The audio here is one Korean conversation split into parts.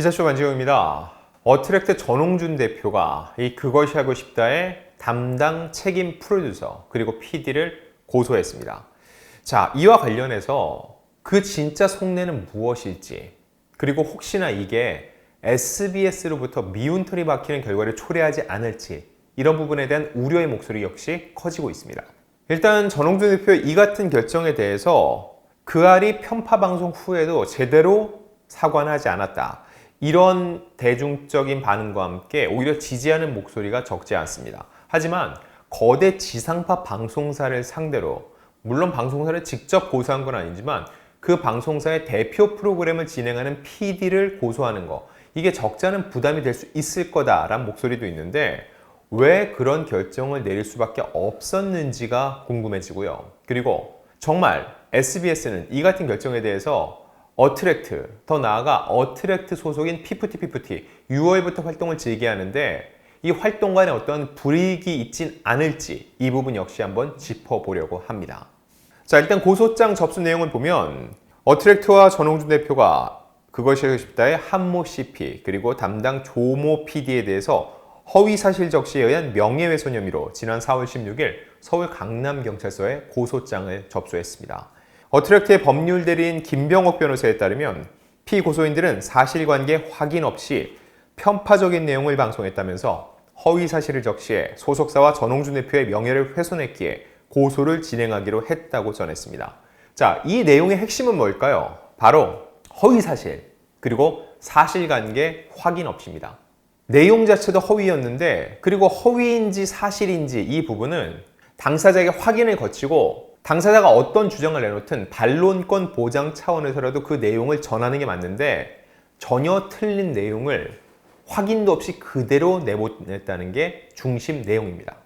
기자쇼 만지영입니다. 어트랙트 전홍준 대표가 이 그것이 하고 싶다의 담당 책임 프로듀서 그리고 PD를 고소했습니다. 자, 이와 관련해서 그 진짜 속내는 무엇일지, 그리고 혹시나 이게 SBS로부터 미운털이 박히는 결과를 초래하지 않을지, 이런 부분에 대한 우려의 목소리 역시 커지고 있습니다. 일단 전홍준 대표의 이 같은 결정에 대해서 그알이 편파 방송 후에도 제대로 사과는 하지 않았다, 이런 대중적인 반응과 함께 오히려 지지하는 목소리가 적지 않습니다. 하지만 거대 지상파 방송사를 상대로, 물론 방송사를 직접 고소한 건 아니지만 그 방송사의 대표 프로그램을 진행하는 PD를 고소하는 거, 이게 적지 않은 부담이 될 수 있을 거다라는 목소리도 있는데, 왜 그런 결정을 내릴 수밖에 없었는지가 궁금해지고요. 그리고 정말 SBS는 이 같은 결정에 대해서 어트랙트, 더 나아가 어트랙트 소속인 피프티 6월부터 활동을 재개하는데 이 활동 간에 어떤 불이익이 있진 않을지, 이 부분 역시 한번 짚어보려고 합니다. 자, 일단 고소장 접수 내용을 보면 어트랙트와 전홍준 대표가 그것이 하고 싶다의 한모 CP 그리고 담당 조모 PD에 대해서 허위 사실 적시에 의한 명예훼손 혐의로 지난 4월 16일 서울 강남경찰서에 고소장을 접수했습니다. 어트랙트의 법률 대리인 김병옥 변호사에 따르면 피고소인들은 사실관계 확인 없이 편파적인 내용을 방송했다면서 허위 사실을 적시해 소속사와 전홍준 대표의 명예를 훼손했기에 고소를 진행하기로 했다고 전했습니다. 자, 이 내용의 핵심은 뭘까요? 바로 허위 사실, 그리고 사실관계 확인 없이입니다. 내용 자체도 허위였는데, 그리고 허위인지 사실인지 이 부분은 당사자에게 확인을 거치고 당사자가 어떤 주장을 내놓든 반론권 보장 차원에서라도 그 내용을 전하는 게 맞는데, 전혀 틀린 내용을 확인도 없이 그대로 내보냈다는 게 중심 내용입니다.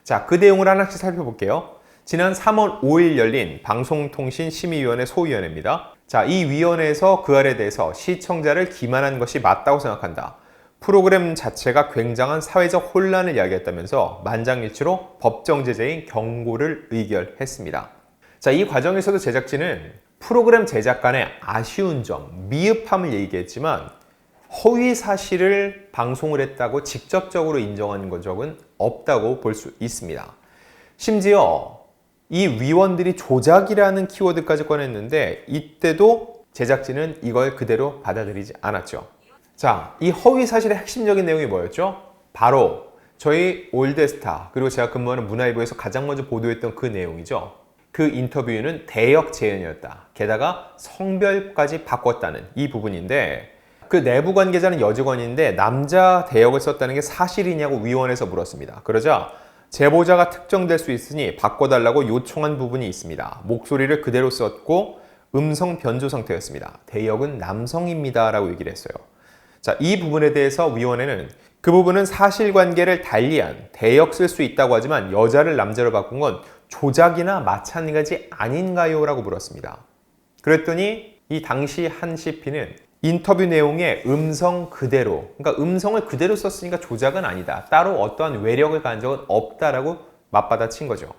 자, 그 내용을 하나씩 살펴볼게요. 지난 3월 5일 열린 방송통신심의위원회 소위원회입니다. 자, 이 위원회에서 그알에 대해서 시청자를 기만한 것이 맞다고 생각한다, 프로그램 자체가 굉장한 사회적 혼란을 야기했다면서 만장일치로 법정 제재인 경고를 의결했습니다. 자, 이 과정에서도 제작진은 프로그램 제작 간의 아쉬운 점, 미흡함을 얘기했지만 허위 사실을 방송을 했다고 직접적으로 인정한 적은 없다고 볼 수 있습니다. 심지어 이 위원들이 조작이라는 키워드까지 꺼냈는데 이때도 제작진은 이걸 그대로 받아들이지 않았죠. 자, 이 허위 사실의 핵심적인 내용이 뭐였죠? 바로 저희 올드스타 그리고 제가 근무하는 문화일보에서 가장 먼저 보도했던 그 내용이죠. 그 인터뷰는 대역 재연이었다. 게다가 성별까지 바꿨다는 이 부분인데, 그 내부 관계자는 여직원인데 남자 대역을 썼다는 게 사실이냐고 위원회에서 물었습니다. 그러자 제보자가 특정될 수 있으니 바꿔달라고 요청한 부분이 있습니다. 목소리를 그대로 썼고 음성 변조 상태였습니다. 대역은 남성입니다 라고 얘기를 했어요. 자, 이 부분에 대해서 위원회는 그 부분은 사실관계를 달리한 대역 쓸 수 있다고 하지만 여자를 남자로 바꾼 건 조작이나 마찬가지 아닌가요? 라고 물었습니다. 그랬더니 이 당시 한 CP는 인터뷰 내용에 음성 그대로, 그러니까 음성을 그대로 썼으니까 조작은 아니다, 따로 어떠한 외력을 가한 적은 없다라고 맞받아친 거죠.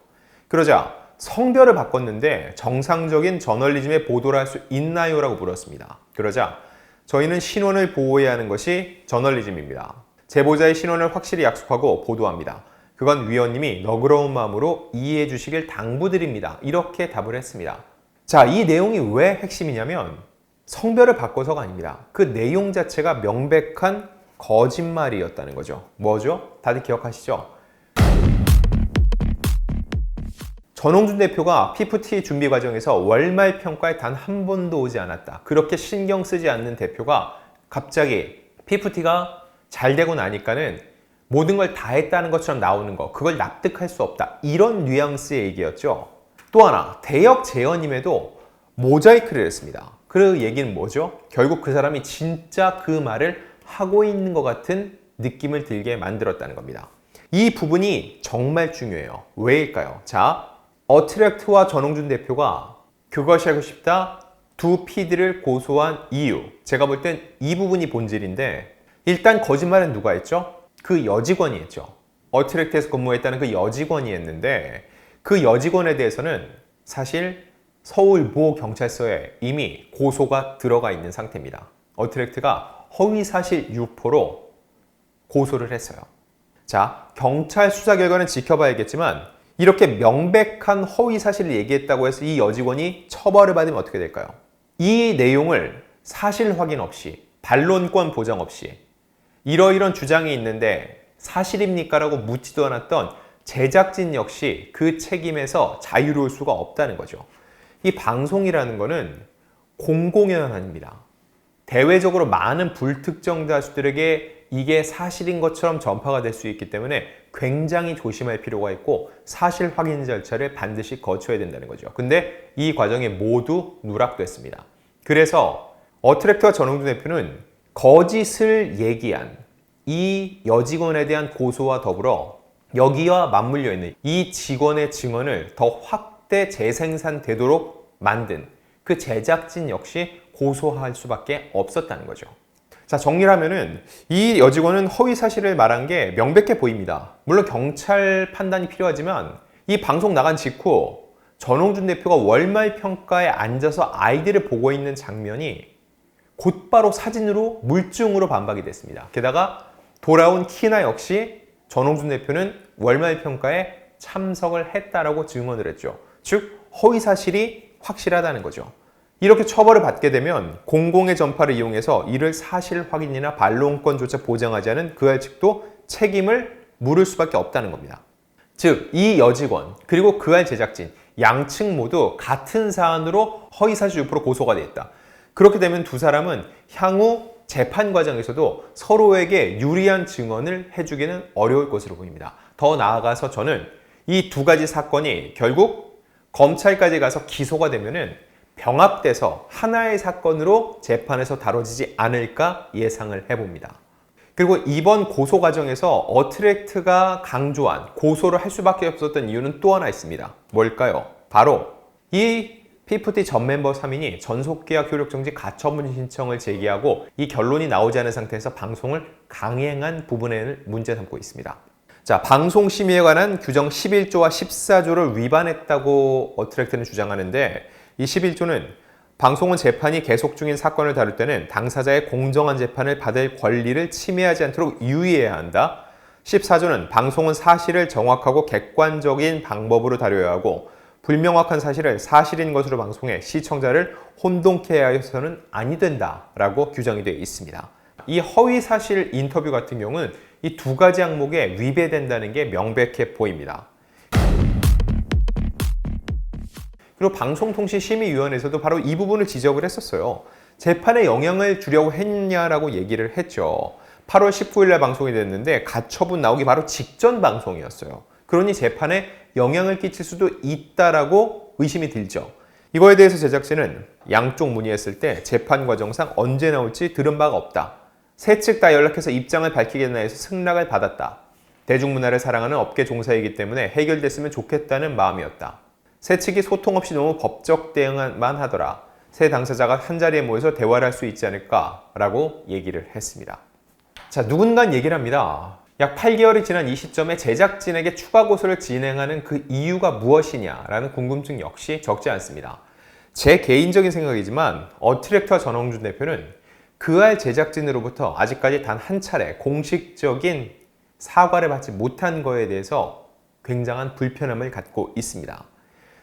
그러자 성별을 바꿨는데 정상적인 저널리즘의 보도를 할 수 있나요? 라고 물었습니다. 그러자 저희는 신원을 보호해야 하는 것이 저널리즘입니다. 제보자의 신원을 확실히 약속하고 보도합니다. 그건 위원님이 너그러운 마음으로 이해해 주시길 당부드립니다. 이렇게 답을 했습니다. 자, 이 내용이 왜 핵심이냐면 성별을 바꿔서가 아닙니다. 그 내용 자체가 명백한 거짓말이었다는 거죠. 뭐죠? 다들 기억하시죠? 전홍준 대표가 피프티 준비 과정에서 월말 평가에 단 한 번도 오지 않았다, 그렇게 신경 쓰지 않는 대표가 갑자기 피프티가 잘 되고 나니까는 모든 걸 다 했다는 것처럼 나오는 거, 그걸 납득할 수 없다, 이런 뉘앙스의 얘기였죠. 또 하나, 대역 재연임에도 모자이크를 했습니다. 그 얘기는 뭐죠? 결국 그 사람이 진짜 그 말을 하고 있는 것 같은 느낌을 들게 만들었다는 겁니다. 이 부분이 정말 중요해요. 왜일까요? 자, 어트랙트와 전홍준 대표가 그것이 하고 싶다 두 PD를 고소한 이유, 제가 볼 땐 이 부분이 본질인데, 일단 거짓말은 누가 했죠? 그 여직원이 했죠. 어트랙트에서 근무했다는 그 여직원이 했는데, 그 여직원에 대해서는 사실 서울 모 경찰서에 이미 고소가 들어가 있는 상태입니다. 어트랙트가 허위사실 유포로 고소를 했어요. 자, 경찰 수사 결과는 지켜봐야겠지만 이렇게 명백한 허위사실을 얘기했다고 해서 이 여직원이 처벌을 받으면 어떻게 될까요? 이 내용을 사실 확인 없이, 반론권 보장 없이 이러이런 주장이 있는데 사실입니까? 라고 묻지도 않았던 제작진 역시 그 책임에서 자유로울 수가 없다는 거죠. 이 방송이라는 거는 공공연한입니다. 대외적으로 많은 불특정 다수들에게 이게 사실인 것처럼 전파가 될 수 있기 때문에 굉장히 조심할 필요가 있고 사실 확인 절차를 반드시 거쳐야 된다는 거죠. 근데 이 과정이 모두 누락됐습니다. 그래서 어트랙트와 전홍준 대표는 거짓을 얘기한 이 여직원에 대한 고소와 더불어 여기와 맞물려 있는 이 직원의 증언을 더 확대 재생산되도록 만든 그 제작진 역시 고소할 수밖에 없었다는 거죠. 자, 정리를 하면은 이 여직원은 허위 사실을 말한 게 명백해 보입니다. 물론 경찰 판단이 필요하지만 이 방송 나간 직후 전홍준 대표가 월말 평가에 앉아서 아이들을 보고 있는 장면이 곧바로 사진으로 물증으로 반박이 됐습니다. 게다가 돌아온 키나 역시 전홍준 대표는 월말 평가에 참석을 했다라고 증언을 했죠. 즉 허위 사실이 확실하다는 거죠. 이렇게 처벌을 받게 되면 공공의 전파를 이용해서 이를 사실 확인이나 반론권조차 보장하지 않은 그할 측도 책임을 물을 수밖에 없다는 겁니다. 즉, 이 여직원 그리고 그할 제작진 양측 모두 같은 사안으로 허위사실 유포로 고소가 되었다. 그렇게 되면 두 사람은 향후 재판 과정에서도 서로에게 유리한 증언을 해주기는 어려울 것으로 보입니다. 더 나아가서 저는 이 두 가지 사건이 결국 검찰까지 가서 기소가 되면은 병합돼서 하나의 사건으로 재판에서 다뤄지지 않을까 예상을 해봅니다. 그리고 이번 고소 과정에서 어트랙트가 강조한 고소를 할 수밖에 없었던 이유는 또 하나 있습니다. 뭘까요? 바로 이 P4T 전 멤버 3인이 전속계약 효력정지 가처분 신청을 제기하고 이 결론이 나오지 않은 상태에서 방송을 강행한 부분을 문제 삼고 있습니다. 자, 방송심의에 관한 규정 11조와 14조를 위반했다고 어트랙트는 주장하는데 이 11조는 방송은 재판이 계속 중인 사건을 다룰 때는 당사자의 공정한 재판을 받을 권리를 침해하지 않도록 유의해야 한다. 14조는 방송은 사실을 정확하고 객관적인 방법으로 다뤄야 하고 불명확한 사실을 사실인 것으로 방송해 시청자를 혼동케 해서는 아니 된다라고 규정이 되어 있습니다. 이 허위 사실 인터뷰 같은 경우는 이 두 가지 항목에 위배된다는 게 명백해 보입니다. 그리고 방송통신심의위원회에서도 바로 이 부분을 지적을 했었어요. 재판에 영향을 주려고 했냐라고 얘기를 했죠. 8월 19일 날 방송이 됐는데 가처분 나오기 바로 직전 방송이었어요. 그러니 재판에 영향을 끼칠 수도 있다라고 의심이 들죠. 이거에 대해서 제작진은 양쪽 문의했을 때 재판 과정상 언제 나올지 들은 바가 없다. 세 측 다 연락해서 입장을 밝히겠나 해서 승낙을 받았다. 대중문화를 사랑하는 업계 종사이기 때문에 해결됐으면 좋겠다는 마음이었다. 세 측이 소통 없이 너무 법적 대응만 하더라. 세 당사자가 한자리에 모여서 대화를 할 수 있지 않을까라고 얘기를 했습니다. 자, 누군가는 얘기를 합니다. 약 8개월이 지난 이 시점에 제작진에게 추가 고소를 진행하는 그 이유가 무엇이냐라는 궁금증 역시 적지 않습니다. 제 개인적인 생각이지만 어트랙트와 전홍준 대표는 그할 제작진으로부터 아직까지 단 한 차례 공식적인 사과를 받지 못한 거에 대해서 굉장한 불편함을 갖고 있습니다.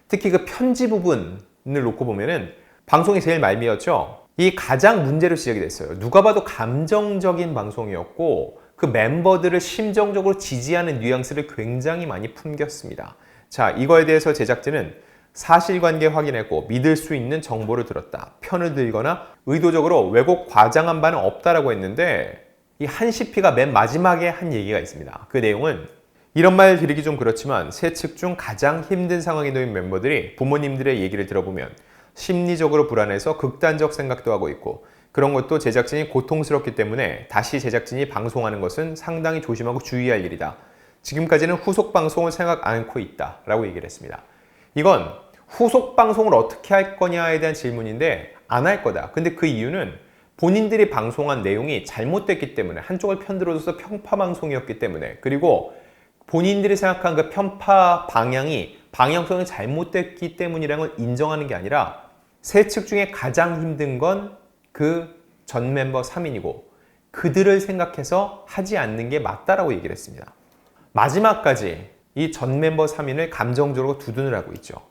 특히 그 편지 부분을 놓고 보면은 방송이 제일 말미였죠. 이 가장 문제로 지적이 됐어요. 누가 봐도 감정적인 방송이었고 그 멤버들을 심정적으로 지지하는 뉘앙스를 굉장히 많이 풍겼습니다. 자, 이거에 대해서 제작진은 사실관계 확인했고 믿을 수 있는 정보를 들었다. 편을 들거나 의도적으로 왜곡 과장한 바는 없다라고 했는데 이 한시피가 맨 마지막에 한 얘기가 있습니다. 그 내용은 이런 말 드리기 좀 그렇지만 세 측 중 가장 힘든 상황에 놓인 멤버들이 부모님들의 얘기를 들어보면 심리적으로 불안해서 극단적 생각도 하고 있고 그런 것도 제작진이 고통스럽기 때문에 다시 제작진이 방송하는 것은 상당히 조심하고 주의할 일이다. 지금까지는 후속 방송을 생각 않고 있다 라고 얘기를 했습니다. 이건 후속 방송을 어떻게 할 거냐에 대한 질문인데 안 할 거다. 근데 그 이유는 본인들이 방송한 내용이 잘못됐기 때문에 한쪽을 편들어줘서 편파 방송이었기 때문에 그리고 본인들이 생각한 그 편파 방향성이 잘못됐기 때문이라는 걸 인정하는 게 아니라 세 측 중에 가장 힘든 건 그 전 멤버 3인이고 그들을 생각해서 하지 않는 게 맞다라고 얘기를 했습니다. 마지막까지 이 전 멤버 3인을 감정적으로 두둔을 하고 있죠.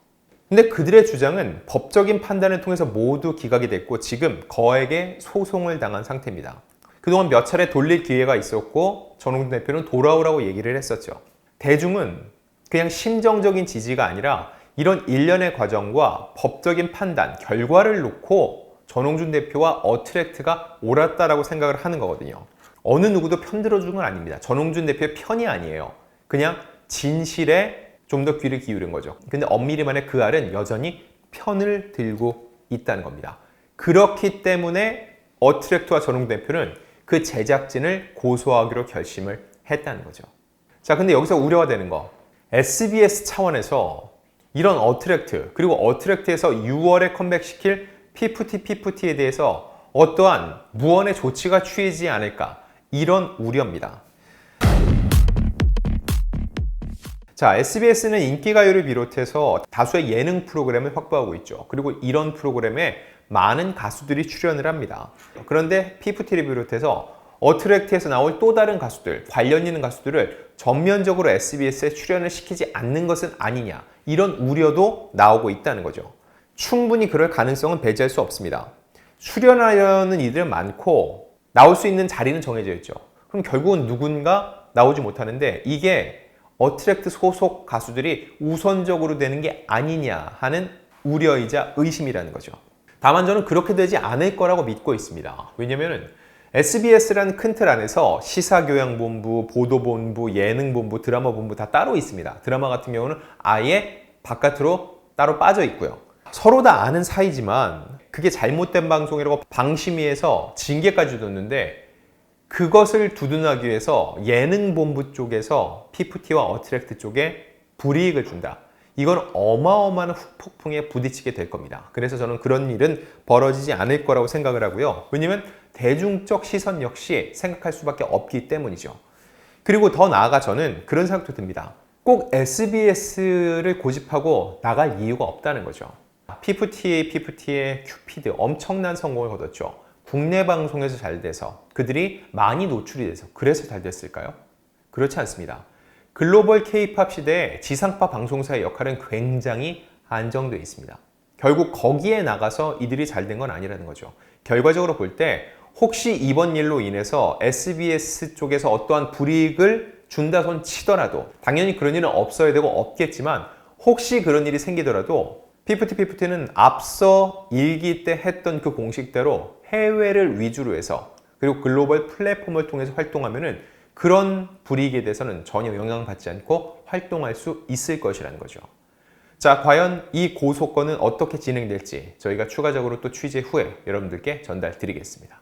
근데 그들의 주장은 법적인 판단을 통해서 모두 기각이 됐고 지금 거액의 소송을 당한 상태입니다. 그동안 몇 차례 돌릴 기회가 있었고 전홍준 대표는 돌아오라고 얘기를 했었죠. 대중은 그냥 심정적인 지지가 아니라 이런 일련의 과정과 법적인 판단, 결과를 놓고 전홍준 대표와 어트랙트가 옳았다라고 생각을 하는 거거든요. 어느 누구도 편들어준 건 아닙니다. 전홍준 대표의 편이 아니에요. 그냥 진실에 좀 더 귀를 기울인 거죠. 근데 엄밀히 말해 그 알은 여전히 편을 들고 있다는 겁니다. 그렇기 때문에 어트랙트와 전홍준 대표는 그 제작진을 고소하기로 결심을 했다는 거죠. 자, 근데 여기서 우려가 되는 거. SBS 차원에서 이런 어트랙트, 그리고 어트랙트에서 6월에 컴백시킬 피프티에 대해서 어떠한 무언의 조치가 취해지지 않을까, 이런 우려입니다. 자, SBS는 인기가요를 비롯해서 다수의 예능 프로그램을 확보하고 있죠. 그리고 이런 프로그램에 많은 가수들이 출연을 합니다. 그런데 피프티를 비롯해서 어트랙트에서 나올 또 다른 가수들, 관련 있는 가수들을 전면적으로 SBS에 출연을 시키지 않는 것은 아니냐, 이런 우려도 나오고 있다는 거죠. 충분히 그럴 가능성은 배제할 수 없습니다. 출연하려는 이들은 많고 나올 수 있는 자리는 정해져 있죠. 그럼 결국은 누군가 나오지 못하는데 이게 어트랙트 소속 가수들이 우선적으로 되는 게 아니냐 하는 우려이자 의심이라는 거죠. 다만 저는 그렇게 되지 않을 거라고 믿고 있습니다. 왜냐면은 SBS라는 큰 틀 안에서 시사교양본부, 보도본부, 예능본부, 드라마본부 다 따로 있습니다. 드라마 같은 경우는 아예 바깥으로 따로 빠져 있고요. 서로 다 아는 사이지만 그게 잘못된 방송이라고 방심위에서 징계까지 줬는데 그것을 두둔하기 위해서 예능본부 쪽에서 피프티와 어트랙트 쪽에 불이익을 준다. 이건 어마어마한 후폭풍에 부딪히게 될 겁니다. 그래서 저는 그런 일은 벌어지지 않을 거라고 생각을 하고요. 왜냐면 대중적 시선 역시 생각할 수밖에 없기 때문이죠. 그리고 더 나아가 저는 그런 생각도 듭니다. 꼭 SBS를 고집하고 나갈 이유가 없다는 거죠. 피프티의 큐피드 엄청난 성공을 거뒀죠. 국내 방송에서 잘 돼서 그들이 많이 노출이 돼서 그래서 잘 됐을까요? 그렇지 않습니다. 글로벌 K-팝 시대에 지상파 방송사의 역할은 굉장히 한정되어 있습니다. 결국 거기에 나가서 이들이 잘 된 건 아니라는 거죠. 결과적으로 볼 때 혹시 이번 일로 인해서 SBS 쪽에서 어떠한 불이익을 준다 손 치더라도 당연히 그런 일은 없어야 되고 없겠지만 혹시 그런 일이 생기더라도 피프티는 앞서 일기 때 했던 그 공식대로 해외를 위주로 해서 그리고 글로벌 플랫폼을 통해서 활동하면은 그런 불이익에 대해서는 전혀 영향받지 않고 활동할 수 있을 것이라는 거죠. 자, 과연 이 고소건은 어떻게 진행될지 저희가 추가적으로 또 취재 후에 여러분들께 전달드리겠습니다.